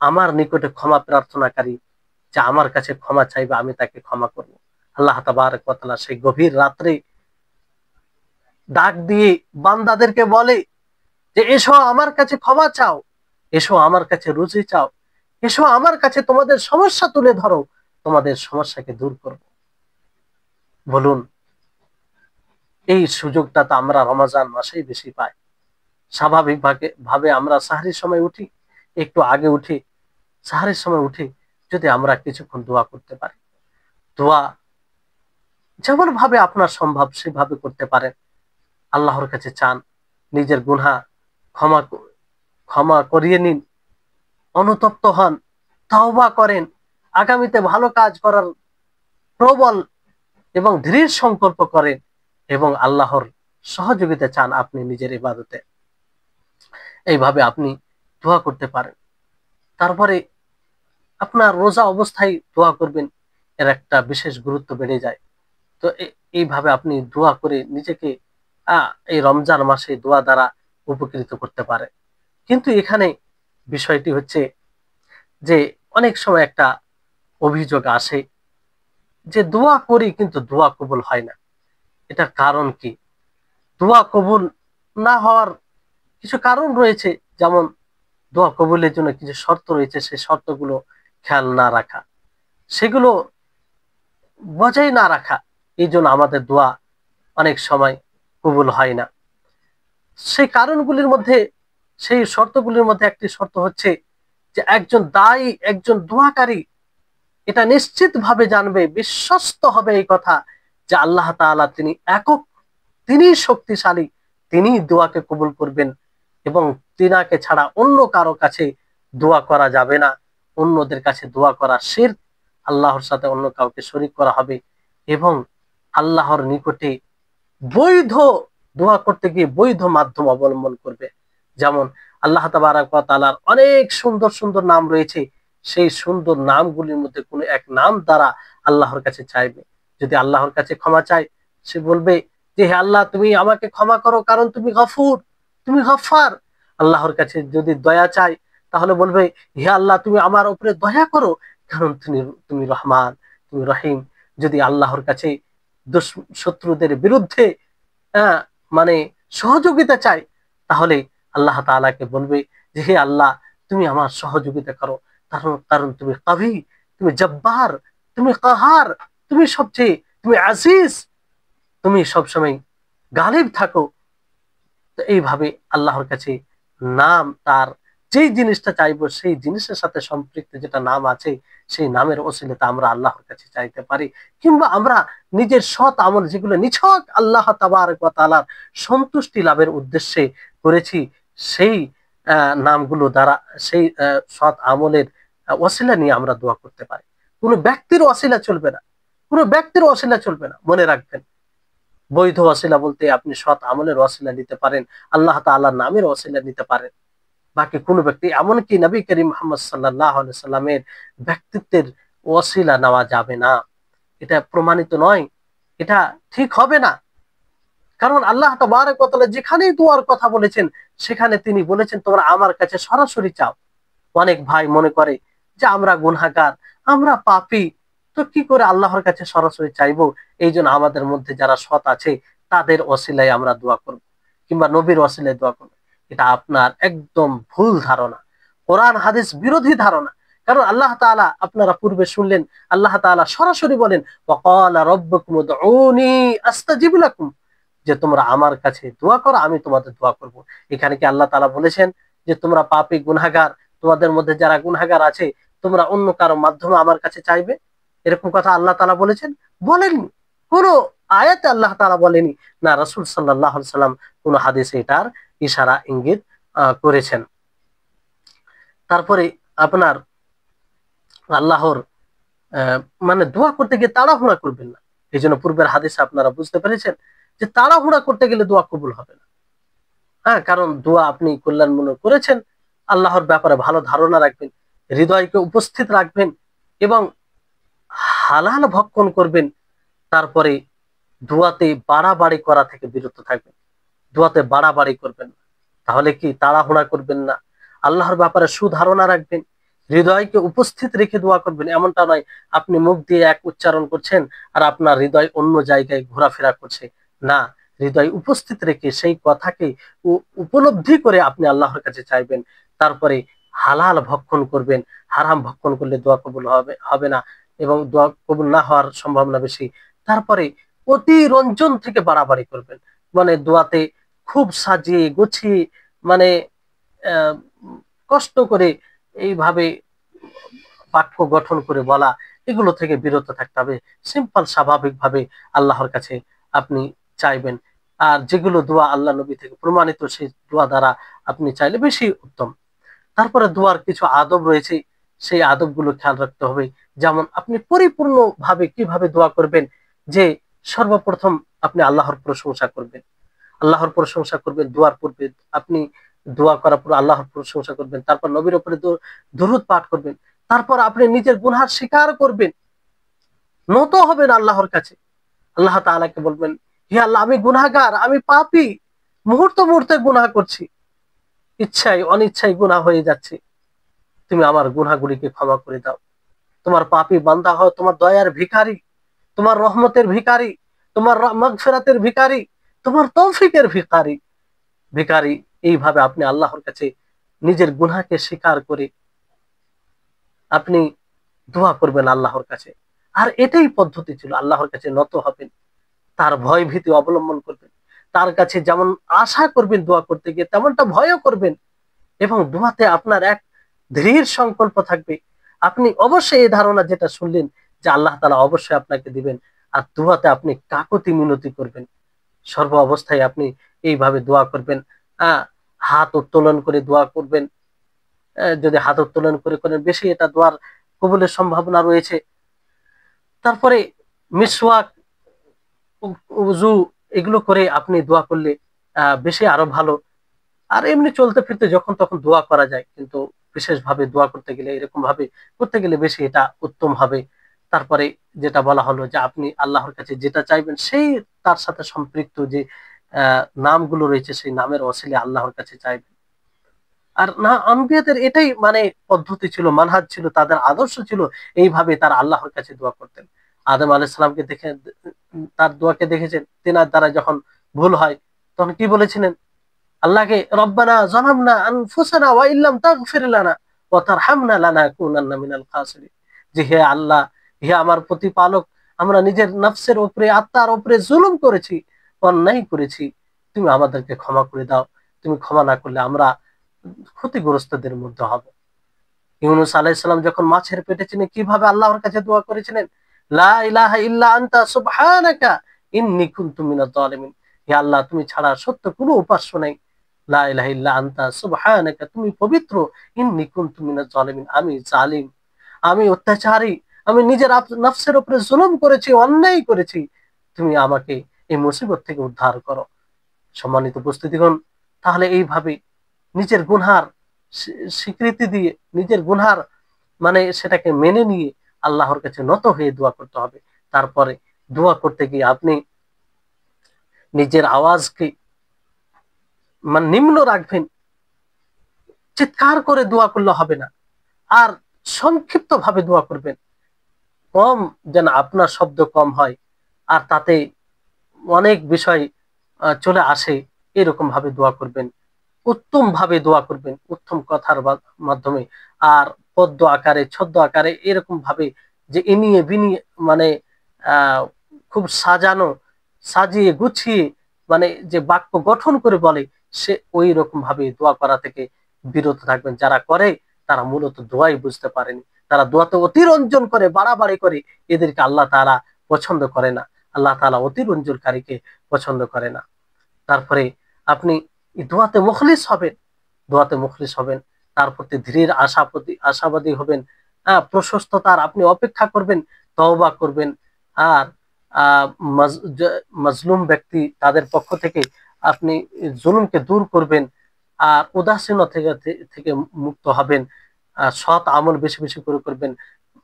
আমার নিকটে ক্ষমা প্রার্থনাকারী, যে আমার কাছে ক্ষমা চাইবে, আমি তাকে ক্ষমা করব। আল্লাহ তাবারক ওয়া তাআলা সেই গভীর রাত্রে ডাক দিয়ে বান্দাদেরকে বলে যে এসো আমার কাছে ক্ষমা চাও, এসো আমার কাছে রুজি চাও, এসো আমার কাছে তোমাদের সমস্যা তুলে ধরো, তোমাদের সমস্যাকে দূর করব। বলুন, এই সুযোগটা তো আমরা রমজান মাসেই বেশি পাই। স্বাভাবিক ভাবে আমরা সাহরির সময় উঠি, একটু আগে উঠি, সাহরির সময় উঠি, যদি আমরা কিছুক্ষণ দোয়া করতে পারি, দোয়া যেমন ভাবে আপনার সম্ভব সেভাবে করতে পারেন। আল্লাহর কাছে চান, নিজের গুনাহ ক্ষমা ক্ষমা করিয়ে নিন, অনুতপ্ত হন, তওবা করেন, আগামীতে ভালো কাজ করার প্রবল এবং দৃঢ় সংকল্প করেন, এবং আল্লাহর সহযোগিতা চান আপনি নিজের ইবাদতে। এইভাবে আপনি দোয়া করতে পারেন। তারপরে আপনার রোজা অবস্থায় দোয়া করবেন, এর একটা বিশেষ গুরুত্ব বেড়ে যায়। তো এইভাবে আপনি দোয়া করে নিজেকে এই রমজান মাসে দোয়া দ্বারা উপকৃত করতে পারে। কিন্তু এখানে বিষয়টি হচ্ছে যে অনেক সময় একটা অভিযোগ আসে যে দোয়া করি কিন্তু দোয়া কবুল হয় না। এটার কারণ কি? দোয়া কবুল না হওয়ার কিছু কারণ রয়েছে, যেমন দোয়া কবুলের জন্য কিছু শর্ত রয়েছে, সেই শর্তগুলো খেয়াল না রাখা, সেগুলো বজায় না রাখা, এই জন্য আমাদের দোয়া অনেক সময় কবুল হয় না। সেই কারণগুলির মধ্যে, সেই শর্তগুলির মধ্যে একটি শর্ত হচ্ছে যে একজন দায়ী, একজন দোয়াকারী এটা নিশ্চিত ভাবে জানবে, বিশ্বস্ত হবে এই কথা যে আল্লাহ তাআলা তিনি একক, তিনি শক্তিশালী, তিনি দোয়াকে কবুল করবেন, এবং তিনাকে ছাড়া অন্য কারো কাছে দোয়া করা যাবে না। অন্যদের কাছে দোয়া করা শিরক, আল্লাহর সাথে অন্য কাউকে শরীক করা হবে, এবং আল্লাহর নিকটে বৈধ দোয়া করতে গিয়ে বৈধ মাধ্যম অবলম্বন করবে। যেমন আল্লাহ তাবারক ওয়া তাআলার অনেক সুন্দর সুন্দর নাম রয়েছে, সেই সুন্দর নামগুলির মধ্যে কোনো এক নাম দ্বারা আল্লাহর কাছে চাইবে। যদি আল্লাহর কাছে ক্ষমা চায়, সে বলবে যে হে আল্লাহ, তুমি আমাকে ক্ষমা করো, কারণ তুমি গফুর, তুমি গফফার। আল্লাহর কাছে যদি দয়া চায়, তাহলে বলবে হে আল্লাহ, তুমি আমার উপরে দয়া করো, কারণ তুমি রহমান, তুমি রহিম। যদি আল্লাহর কাছে শত্রুদের বিরুদ্ধে হ্যাঁ মানে সহযোগিতা চাই, তাহলে আল্লাহ তাআলাকে বলবে যে হে আল্লাহ, তুমি আমার সহযোগিতা করো, কারণ কারণ তুমি কবি, তুমি জব্বার, তুমি কাহার, তুমি সবচেয়ে, তুমি আজিজ। তুমি সবসময় গালিব থাকো। তো এইভাবে আল্লাহর কাছে নাম, তার যেই জিনিসটা চাইবো সেই জিনিসের সাথে সম্পৃক্ত যেটা নাম আছে, সেই নামের ওসিলাতে আমরা আল্লাহর কাছে চাইতে পারি। কিংবা আমরা নিজের সৎ আমল যেগুলো নিছক আল্লাহ তাবারক ওয়া তাআলার সন্তুষ্টি লাভের উদ্দেশ্যে করেছি, সেই নামগুলো দ্বারা, সেই সৎ আমলের ওসিলা নিয়ে আমরা দোয়া করতে পারি। কোনো ব্যক্তির ওসিলা চলবে না, কোনো ব্যক্তির ওসিলা চলবে না, মনে রাখবেন। বৈধ ওয়াসিলা বলতে আপনি সৎ আমলের ওয়াসিলা নিতে পারেন, আল্লাহ তাআলার নামের ওয়াসিলা নিতে পারেন। বাকি কোন ব্যক্তি, এমনকি নবী করিম মুহাম্মদ সাল্লাল্লাহু আলাইহি সাল্লামের ব্যক্তিত্বের ওয়াসিলা নেওয়া যাবে না। এটা প্রমাণিত নয়, এটা ঠিক হবে না। কারণ আল্লাহ তাবারক ওয়া তাআলা যেখানেই দোয়ার কথা বলেছেন, সেখানে তিনি বলেছেন তোমরা আমার কাছে সরাসরি চাও। অনেক ভাই মনে করে যে আমরা গুনাহগার, আমরা পাপী, তো কি করে আল্লাহর কাছে সরাসরি চাইবো? এই জন্য আমাদের মধ্যে যারা সৎ আছে তাদের ওসিলায় আমরা দোয়া করব, কিংবা নবীর ওসিলায় দোয়া করব। এটা আপনার একদম ভুল ধারণা, কোরআন হাদিস বিরোধী ধারণা। কারণ আল্লাহ তাআলা, আপনারা পূর্বে শুনলেন, আল্লাহ তাআলা সরাসরি বলেন ওয়াকালা রাব্বুকুম উদউনি আস্তাজিব লাকুম, যে তোমরা আমার কাছে দোয়া করো, আমি তোমাদের দোয়া করব। এখানে কি আল্লাহ তাআলা বলেছেন যে তোমরা পাপী গুনাহগার, তোমাদের মধ্যে যারা গুনাহগার আছে তোমরা অন্য কারো মাধ্যমে আমার কাছে চাইবে? এরকম কথা আল্লাহ তাআলা বলেছেন? বলেননি। কোন আয়াতে আল্লাহ তাআলা বলেনি, না রাসূল সাল্লাল্লাহু আলাইহি সাল্লাম কোন হাদিসে এটার ইশারা ইঙ্গিত করেছেন। তারপরে আপনার আল্লাহর মানে দোয়া করতে গিয়ে তাড়াহুড়া করবেন না। এই জন্য পূর্বের হাদিসে আপনারা বুঝতে পেরেছেন যে তাড়াহুড়া করতে গেলে দোয়া কবুল হবে না। হ্যাঁ, কারণ দোয়া আপনি কল্যাণ মনে করেছেন, আল্লাহর ব্যাপারে ভালো ধারণা রাখবেন, হৃদয়কে উপস্থিত রাখবেন এবং হালাল ভক্ষণ করবেন। তারপরে দোয়াতে বাড়াবাড়ি করা থেকে বিরত থাকবেন, দোয়াতে বাড়াবাড়ি করবেন না। তাহলে কি তাড়াহুড়া করবেন না, আল্লাহর ব্যাপারে সুধারণা রাখবেন, হৃদয়কে উপস্থিত রেখে দোয়া করবেন। এমনটা নয় আপনি মুখ দিয়ে এক উচ্চারণ করছেন আর আপনার হৃদয় অন্য জায়গায় ঘোরাফেরা করছে। না, হৃদয় উপস্থিত রেখে সেই কথাকে উপলব্ধি করে আপনি আল্লাহর কাছে চাইবেন। তারপরে হালাল ভক্ষণ করবেন, হারাম ভক্ষণ করলে দোয়া কবুল হবে না, এবং দোয়া কবুল না হওয়ার সম্ভাবনা বেশি। তারপরে অতিরঞ্জন থেকে বাড়াবাড়ি করবেন, মানে দোয়াতে খুব সাজিয়ে গুছিয়ে, মানে আহ, কষ্ট করে এইভাবে বাক্য গঠন করে বলা, এগুলো থেকে বিরত থাকতে হবে। সিম্পল স্বাভাবিকভাবে আল্লাহর কাছে আপনি চাইবেন। আর যেগুলো দোয়া আল্লাহ নবী থেকে প্রমাণিত, সেই দোয়া দ্বারা আপনি চাইলে বেশি উত্তম। তারপরে দোয়ার কিছু আদব রয়েছে, সেই আদবগুলো খেয়াল রাখতে হবে। যেমন আপনি পরিপূর্ণ ভাবে কিভাবে দোয়া করবেন, যে সর্বপ্রথম আপনি আল্লাহর প্রশংসা করবেন, আল্লাহর প্রশংসা করবেন দোয়ার পূর্বে। আপনি দোয়া করার পর আল্লাহর প্রশংসা করবেন, তারপর নবীর উপরে দুরূদ পাঠ করবেন, তারপর আপনি নিজের গুনাহ স্বীকার করবেন, নত হবেন আল্লাহর কাছে। আল্লাহ তাআলাকে বলবেন, হে আল্লাহ, আমি গুনাহগার, আমি পাপী, মুহূর্তে মুহূর্তে গুনাহ করছি, ইচ্ছায় অনিচ্ছায় গুনাহ হয়ে যাচ্ছে, তুমি আমার গুনাহগুলিকে ক্ষমা করে দাও। তোমার পাপী বান্দা হয়, তোমার দয়ার ভিখারি, তোমার রহমতের ভিখারি, তোমার মাগফিরাতের ভিখারি, তোমার তৌফিকের ভিখারি ভিখারি। এইভাবে আপনি আল্লাহর কাছে নিজের গুনাহকে স্বীকার করে আপনি দোয়া করবেন আল্লাহর কাছে। আর এটাই পদ্ধতি ছিল, আল্লাহর কাছে নত হবেন, তার ভয় ভীতি অবলম্বন করবেন, তার কাছে যেমন আশা করবেন দোয়া করতে গিয়ে তেমনটা ভয়ও করবেন। এবং দোয়াতে আপনার এক দৃঢ় সংকল্প থাকবে। আপনি অবশ্যই এই ধারণা যেটা শুনলেন যে আল্লাহ তাআলা অবশ্যই আপনাকে দিবেন। আর দোয়াতে আপনি কাকুতি মিনতি করবেন, সর্ব অবস্থায় আপনি এইভাবে দোয়া করবেন। আহ হাত উত্তোলন করে দোয়া করবেন। যদি হাত উত্তোলন করে করেন বেশি, এটা দোয়ার কবুলের সম্ভাবনা রয়েছে। তারপরে মিসওয়াক, উযু, এগুলো করে আপনি দোয়া করলে বেশি আরো ভালো। আর এমনি চলতে ফিরতে যখন তখন দোয়া করা যায়, কিন্তু বিশেষভাবে দোয়া করতে গেলে, এরকম ভাবে করতে গেলে বেশি এটা উত্তম হবে। তারপরে যেটা বলা হলো যে আপনি আল্লাহর কাছে যেটা চাইবেন, সেই তার সাথে সম্পৃক্ত যে নামগুলো রয়েছে, সেই নামের ওসিলে আল্লাহর কাছে চাইবেন। আর না, আম্বিয়াদের এটাই মানে পদ্ধতি ছিল, মানহাজ ছিল, তাদের আদর্শ ছিল, এইভাবে তারা আল্লাহর কাছে দোয়া করতেন। আদম আলাইহিস সালামকে দেখে, তার দোয়াকে দেখেছেন, তেনার দ্বারা যখন ভুল হয় তখন কি বলেছিলেন আল্লাহকে? রব্বানা যালামনা আনফুসানা ওয়া ইল্লাম তাগফির লানা ওয়া তারহামনা লানাকুনান্না মিনাল খাসিরিন। যে হে আল্লাহ, হে আমার প্রতিপালক, আমরা নিজের নফসের উপরে, আত্মার উপরে জুলুম করেছি, অন্যায় করেছি, তুমি আমাদেরকে ক্ষমা করে দাও। তুমি ক্ষমা না করলে আমরা ক্ষতিগ্রস্তদের মধ্যে হব। ইউনূস আলাইহিস সালাম যখন মাছের পেটে ছিলেন কিভাবে আল্লাহর কাছে দোয়া করেছিলেন, লা ইলাহা ইল্লা আনতা সুবহানাকা ইন্নী কুনতু মিনাজ জালিমিন। হে আল্লাহ, তুমি ছাড়া সত্য কোনো উপাস্য নাই। লা ইলাহা ইল্লা আনতা সুবহানাকা, তুমি পবিত্র। ইন্নী কুনতু মিনাজ জালিমিন, আমি জালিম, আমি অত্যাচারী, আমি নিজের নফসের উপরে জুলুম করেছি, অন্যায় করেছি, তুমি আমাকে এই মুসিবত থেকে উদ্ধার করো। সম্মানিত উপস্থিতিগণ, তাহলে এইভাবে নিজের গুনহার স্বীকৃতি দিয়ে, নিজের গুনহার মানে সেটাকে মেনে নিয়ে আল্লাহর কাছে নত হয়ে দোয়া করতে হবে। তারপরে দোয়া করতে গিয়ে আপনি নিজের আওয়াজকে মানে নিম্ন রাখবেন, চিৎকার করে দোয়া করলে হবে না, আর সংক্ষিপ্ত ভাবে দোয়া করবেন, কম যেন আপনার শব্দ কম হয় আর তাতে অনেক বিষয় চলে আসে, এরকম ভাবে দোয়া করবেন। উত্তম ভাবে দোয়া করবেন, উত্তম কথার মাধ্যমে। আর পদ্য আকারে, ছদ্ম আকারে, এরকম ভাবে যে ইনিয়ে বিনিয়ে মানে আহ খুব সাজানো, সাজিয়ে গুছিয়ে মানে যে বাক্য গঠন করে বলে, সে ওই রকম ভাবে দোয়া করা থেকে বিরত থাকবেন। যারা করে তারা মূলত দোয়াই বুঝতে পারেনি, তারা দোয়াতে অতিরঞ্জন করে, বাড়াবাড়ি করে, এদেরকে আল্লাহ তাআলা পছন্দ করে না। আল্লাহ তাআলা অতিরঞ্জনকারীকে পছন্দ করে না। তারপরে আপনি দোয়াতে মুখলিস হবেন, দোয়াতে মুখলিস হবেন, তার প্রতি ধীর আশাবাদী হবেন, প্রশস্ততার আপনি অপেক্ষা করবেন, তওবা করবেন। আর মাজলুম ব্যক্তি তাদের পক্ষ থেকে আপনি জুলুমকে দূর করবেন, আর উদাসীন থেকে থেকে মুক্ত হবেন। সৎ আমল বেশি বেশি করে করবেন,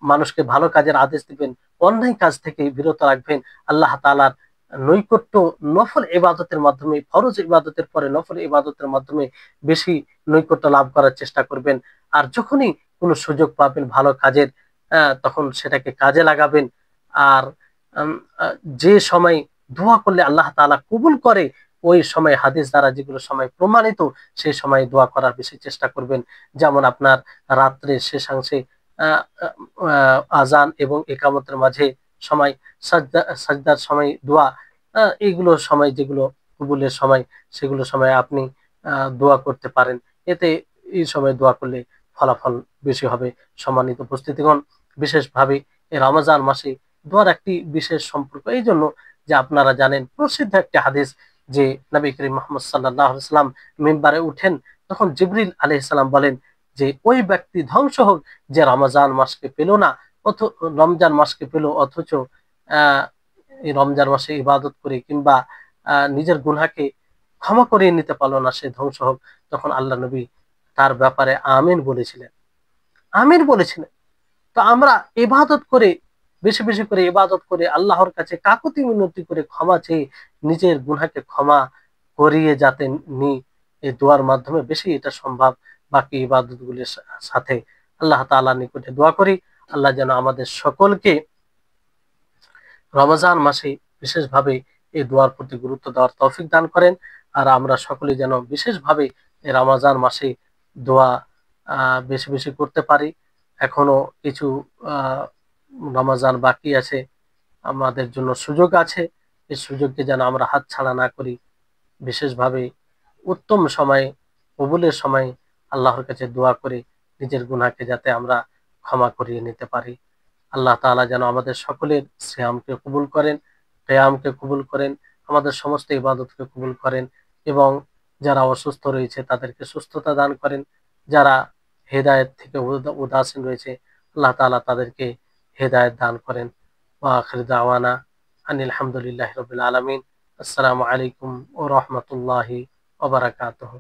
মানুষকে ভালো কাজের আদেশ দিবেন, অন্যায় কাজ থেকে বিরত রাখবেন। আল্লাহ তাআলার নৈকট্য নফল ইবাদতের মাধ্যমে, ফরজ ইবাদতের পরে নফল ইবাদতের মাধ্যমে বেশি নৈকট্য লাভ করার চেষ্টা করবেন। আর যখনই কোনো সুযোগ পাবেন ভালো কাজের, তখন সেটাকে কাজে লাগাবেন। আর উম, যে সময় দোয়া করলে আল্লাহ তাআলা কবুল করে, ওই সময় হাদিস দ্বারা যেগুলো সময় প্রমাণিত, সেই সময় দোয়া করার বেশি চেষ্টা করবেন। যেমন আপনার রাত্রে শেষাংশে আহ আজান এবং একামতের মাঝে সময়, সাজদার সময় দোয়া, এইগুলো সময় যেগুলো কবুলের সময়, সেগুলো সময় আপনি দোয়া করতে পারেন। এতে এই সময় দোয়া করলে ফলাফল বেশি হবে। সম্মানিত উপস্থিতিগণ, বিশেষভাবে এই রমজান মাসে দোয়ার একটি বিশেষ সম্পর্ক এই জন্য যে আপনারা জানেন প্রসিদ্ধ একটি হাদিস যে নবী করিম মুহাম্মদ সাল্লাল্লাহু আলাইহি ওয়াসাল্লাম মিম্বারে উঠেন, তখন জিবরিল আলাইহিস সালাম বলেন যে ওই ব্যক্তি ধ্বংস হোক যে রমজান মাসকে পেল না, রমজান মাসকে পেল অথচ এই রমজান মাসে ইবাদত করে কিংবা নিজের গুনাহকে ক্ষমা করিয়ে নিতে পারলো না, সে ধ্বংস হোক। তখন আল্লাহ নবী তার ব্যাপারে আমিন বলেছিলেন, আমিন বলেছিলেন। তো আমরা ইবাদত করে, বেশি বেশি করে ইবাদত করে, আল্লাহর কাছে কাকুতি মিনতি করে ক্ষমা চেয়ে নিজের গুনাহকে ক্ষমা করিয়ে যাতে নি, এই দোয়ার মাধ্যমে বেশি এটা সম্ভব। বাকি ইবাদত গুলির সাথে আল্লাহ তাআলার নিকটে দোয়া করি, আল্লাহ যেন আমাদের সকলকে রমজান মাসে বিশেষভাবে এই দোয়ার প্রতি গুরুত্ব দেওয়ার তৌফিক দান করেন। আর আমরা সকলে যেন বিশেষভাবে এই রমজান মাসে দোয়া বেশি বেশি করতে পারি। এখনো কিছু আহ রমজান বাকি আছে, আমাদের জন্য সুযোগ আছে, এই সুযোগকে যেন আমরা হাতছাড়া না করি। বিশেষভাবে উত্তম সময়ে, কবুলের সময় আল্লাহর কাছে দোয়া করে নিজের গুনাহকে যাতে আমরা ক্ষমা করিয়ে নিতে পারি। আল্লাহ তাআলা যেন আমাদের সকলের সিয়ামকে কবুল করেন, কিয়ামকে কবুল করেন, আমাদের সমস্ত ইবাদতকে কবুল করেন, এবং যারা অসুস্থ রয়েছে তাদেরকে সুস্থতা দান করেন, যারা হেদায়েত থেকে উদাসীন রয়েছে আল্লাহ তাআলা তাদেরকে হেদায়েত দান করেন। ওয়া আখির দাওয়ানা আনিল হামদুলিল্লাহি রাব্বিল আলামিন। আসসালামু আলাইকুম ওয়া রাহমাতুল্লাহি ওয়া বারাকাতুহু।